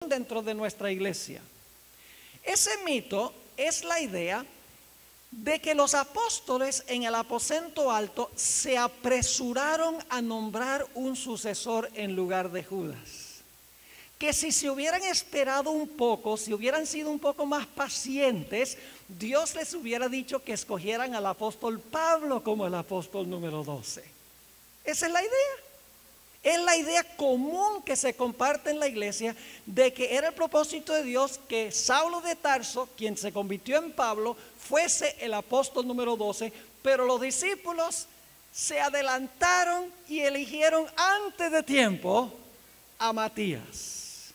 dentro de nuestra iglesia. Ese mito es la idea de que los apóstoles en el aposento alto se apresuraron a nombrar un sucesor en lugar de Judas. Que si se hubieran esperado un poco, si hubieran sido un poco más pacientes, Dios les hubiera dicho que escogieran al apóstol Pablo como el apóstol número 12. Esa es la idea. Es la idea común que se comparte en la iglesia de que era el propósito de Dios que Saulo de Tarso, quien se convirtió en Pablo, fuese el apóstol número 12, pero los discípulos se adelantaron y eligieron antes de tiempo a Matías.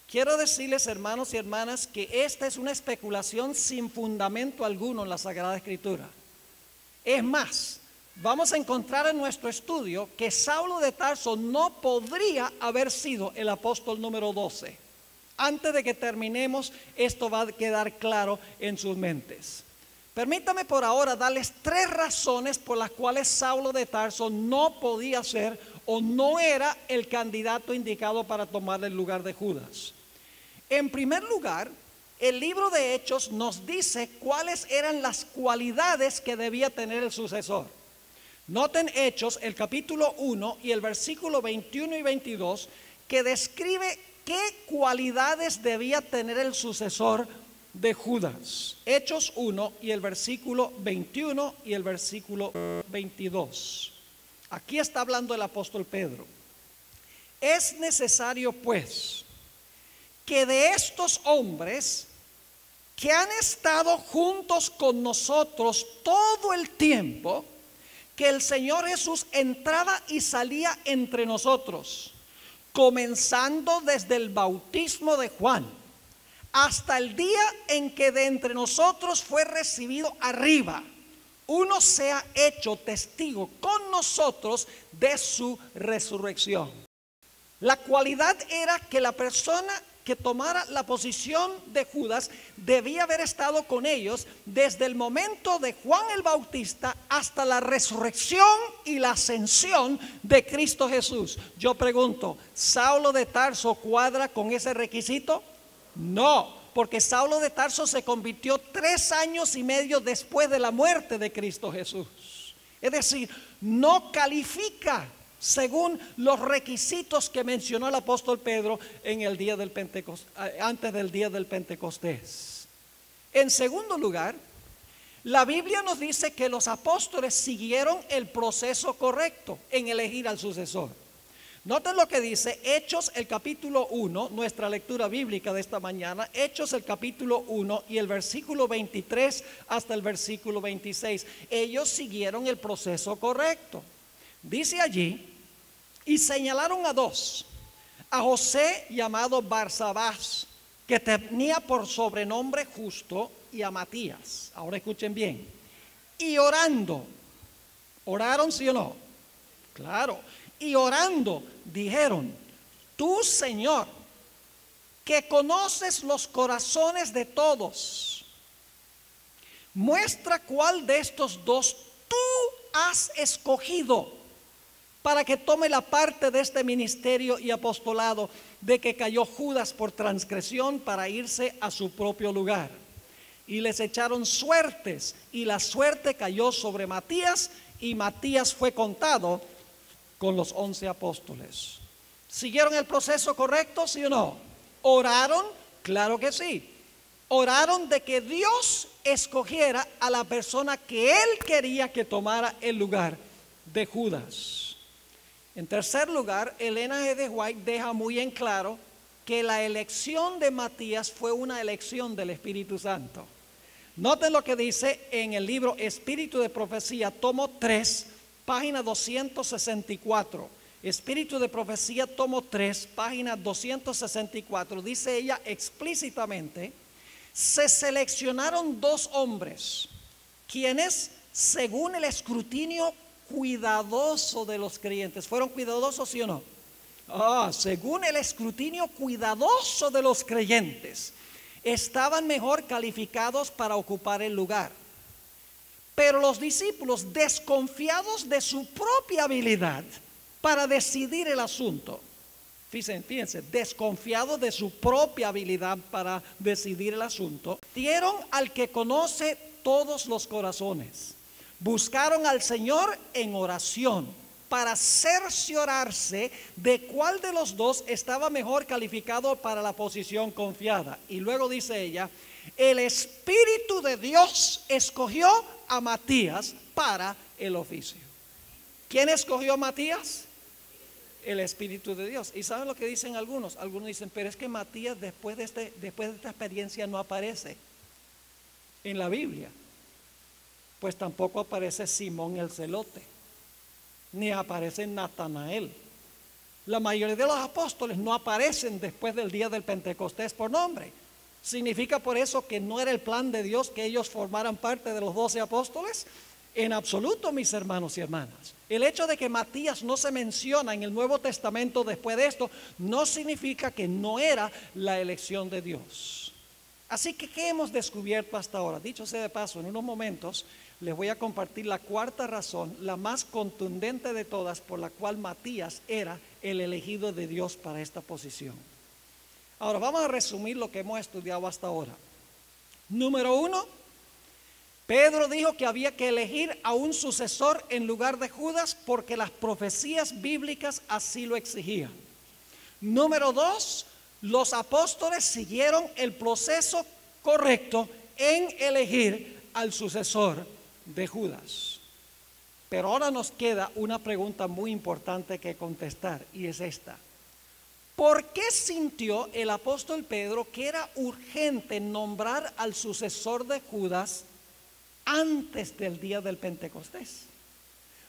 Quiero decirles, hermanos y hermanas, que esta es una especulación sin fundamento alguno en la Sagrada Escritura. Es más, vamos a encontrar en nuestro estudio que Saulo de Tarso no podría haber sido el apóstol número 12. Antes de que terminemos, esto va a quedar claro en sus mentes. Permítame por ahora darles 3 razones por las cuales Saulo de Tarso no podía ser o no era el candidato indicado para tomar el lugar de Judas. En primer lugar, el libro de Hechos nos dice cuáles eran las cualidades que debía tener el sucesor. Noten Hechos, el capítulo 1 y el versículo 21 y 22, que describe qué cualidades debía tener el sucesor de Judas. Hechos 1 y el versículo 21 y el versículo 22. Aquí está hablando el apóstol Pedro. Es necesario, pues, que de estos hombres que han estado juntos con nosotros todo el tiempo que el Señor Jesús entraba y salía entre nosotros, comenzando desde el bautismo de Juan hasta el día en que de entre nosotros fue recibido arriba, uno sea hecho testigo con nosotros de su resurrección. La cualidad era que la persona que tomara la posición de Judas debía haber estado con ellos desde el momento de Juan el Bautista hasta la resurrección y la ascensión de Cristo Jesús. Yo pregunto, ¿Saulo de Tarso cuadra con ese requisito? No, porque Saulo de Tarso se convirtió 3 años y medio después de la muerte de Cristo Jesús. Es decir, no califica según los requisitos que mencionó el apóstol Pedro en el día del antes del día del Pentecostés. En segundo lugar, la Biblia nos dice que los apóstoles siguieron el proceso correcto en elegir al sucesor. Noten lo que dice Hechos el capítulo 1, nuestra lectura bíblica de esta mañana, Hechos el capítulo 1 y el versículo 23 hasta el versículo 26. Ellos siguieron el proceso correcto. Dice allí, y señalaron a 2, a José llamado Barsabás, que tenía por sobrenombre Justo, y a Matías. Ahora escuchen bien. Y orando, ¿oraron sí o no? Claro. Y orando dijeron, tú Señor, que conoces los corazones de todos, muestra cuál de estos 2 tú has escogido para que tome la parte de este ministerio y apostolado de que cayó Judas por transgresión para irse a su propio lugar. Y les echaron suertes, y la suerte cayó sobre Matías, y Matías fue contado con los 11 apóstoles. ¿Siguieron el proceso correcto, sí o no? ¿Oraron? Claro que sí. Oraron de que Dios escogiera a la persona que Él quería que tomara el lugar de Judas. En tercer lugar, Elena G. de White deja muy en claro que la elección de Matías fue una elección del Espíritu Santo. Noten lo que dice en el libro Espíritu de Profecía, tomo 3, página 264. Espíritu de Profecía, tomo 3, página 264. Dice ella explícitamente, se seleccionaron 2 hombres, quienes según el escrutinio cuidadoso de los creyentes. ¿Fueron cuidadosos, sí o no? Según el escrutinio cuidadoso de los creyentes, estaban mejor calificados para ocupar el lugar. Pero los discípulos, desconfiados de su propia habilidad para decidir el asunto, fíjense, desconfiado de su propia habilidad para decidir el asunto, dieron al que conoce todos los corazones. Buscaron al Señor en oración para cerciorarse de cuál de los dos estaba mejor calificado para la posición confiada. Y luego dice ella, el Espíritu de Dios escogió a Matías para el oficio. ¿Quién escogió a Matías? El Espíritu de Dios. ¿Y saben lo que dicen algunos? Algunos dicen, pero es que Matías después de esta experiencia no aparece en la Biblia. Pues tampoco aparece Simón el Celote, ni aparece Natanael. La mayoría de los apóstoles no aparecen después del día del Pentecostés por nombre. ¿Significa por eso que no era el plan de Dios que ellos formaran parte de los 12 apóstoles? En absoluto, mis hermanos y hermanas. El hecho de que Matías no se menciona en el Nuevo Testamento después de esto no significa que no era la elección de Dios. Así que, ¿qué hemos descubierto hasta ahora? Dicho sea de paso, en unos momentos les voy a compartir la cuarta razón, la más contundente de todas, por la cual Matías era el elegido de Dios para esta posición. Ahora vamos a resumir lo que hemos estudiado hasta ahora. Número 1, Pedro dijo que había que elegir a un sucesor en lugar de Judas porque las profecías bíblicas así lo exigían. Número 2, los apóstoles siguieron el proceso correcto en elegir al sucesor de Judas. Pero ahora nos queda una pregunta muy importante que contestar, y es esta: ¿por qué sintió el apóstol Pedro que era urgente nombrar al sucesor de Judas antes del día del Pentecostés?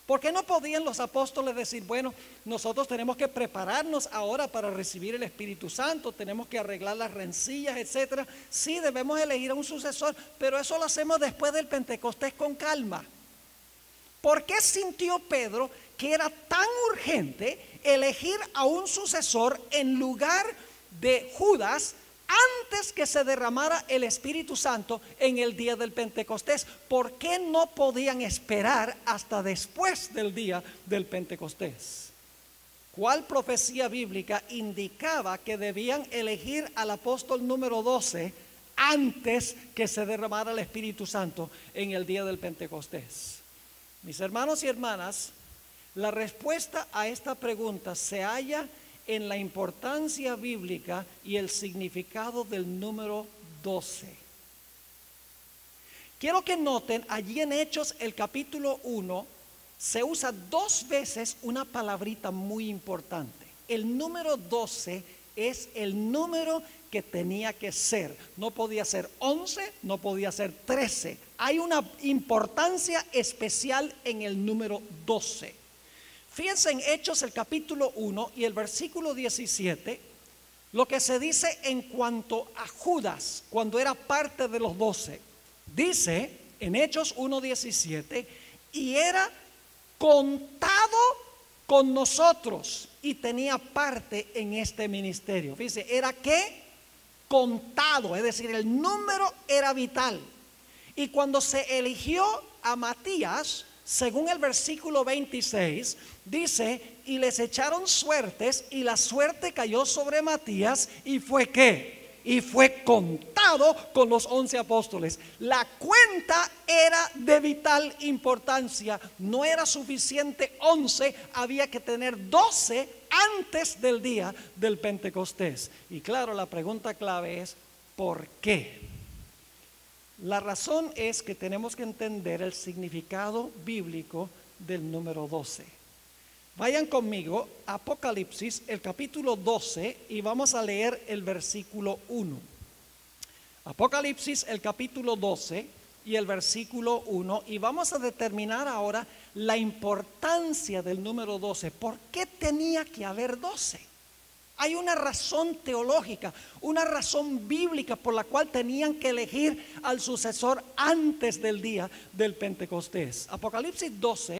¿Por qué no podían los apóstoles decir, bueno, nosotros tenemos que prepararnos ahora para recibir el Espíritu Santo, tenemos que arreglar las rencillas, etcétera? Sí, debemos elegir a un sucesor, pero eso lo hacemos después del Pentecostés con calma. ¿Por qué sintió Pedro que era tan urgente elegir a un sucesor en lugar de Judas antes que se derramara el Espíritu Santo en el día del Pentecostés? ¿Por qué no podían esperar hasta después del día del Pentecostés? ¿Cuál profecía bíblica indicaba que debían elegir al apóstol número 12 antes que se derramara el Espíritu Santo en el día del Pentecostés? Mis hermanos y hermanas, la respuesta a esta pregunta se halla en la importancia bíblica y el significado del número 12. Quiero que noten, allí en Hechos, el capítulo 1, se usa 2 veces una palabrita muy importante. El número 12 es el número que tenía que ser. No podía ser 11, no podía ser 13. Hay una importancia especial en el número 12. Fíjense en Hechos el capítulo 1 y el versículo 17, lo que se dice en cuanto a Judas, cuando era parte de los 12. Dice en Hechos 1:17, y era contado con nosotros y tenía parte en este ministerio. Fíjense, ¿era qué? Contado, es decir, el número era vital. Y cuando se eligió a Matías, según el versículo 26, dice, y les echaron suertes, y la suerte cayó sobre Matías, y fue ¿qué? Y fue contado con los 11 apóstoles. La cuenta era de vital importancia. No era suficiente 11, había que tener 12 antes del día del Pentecostés. Y claro, la pregunta clave es, ¿por qué? La razón es que tenemos que entender el significado bíblico del número 12. Vayan conmigo a Apocalipsis, el capítulo 12, y vamos a leer el versículo 1. Apocalipsis, el capítulo 12 y el versículo 1, y vamos a determinar ahora la importancia del número 12. ¿Por qué tenía que haber 12? Hay una razón teológica, una razón bíblica por la cual tenían que elegir al sucesor antes del día del Pentecostés. Apocalipsis 12.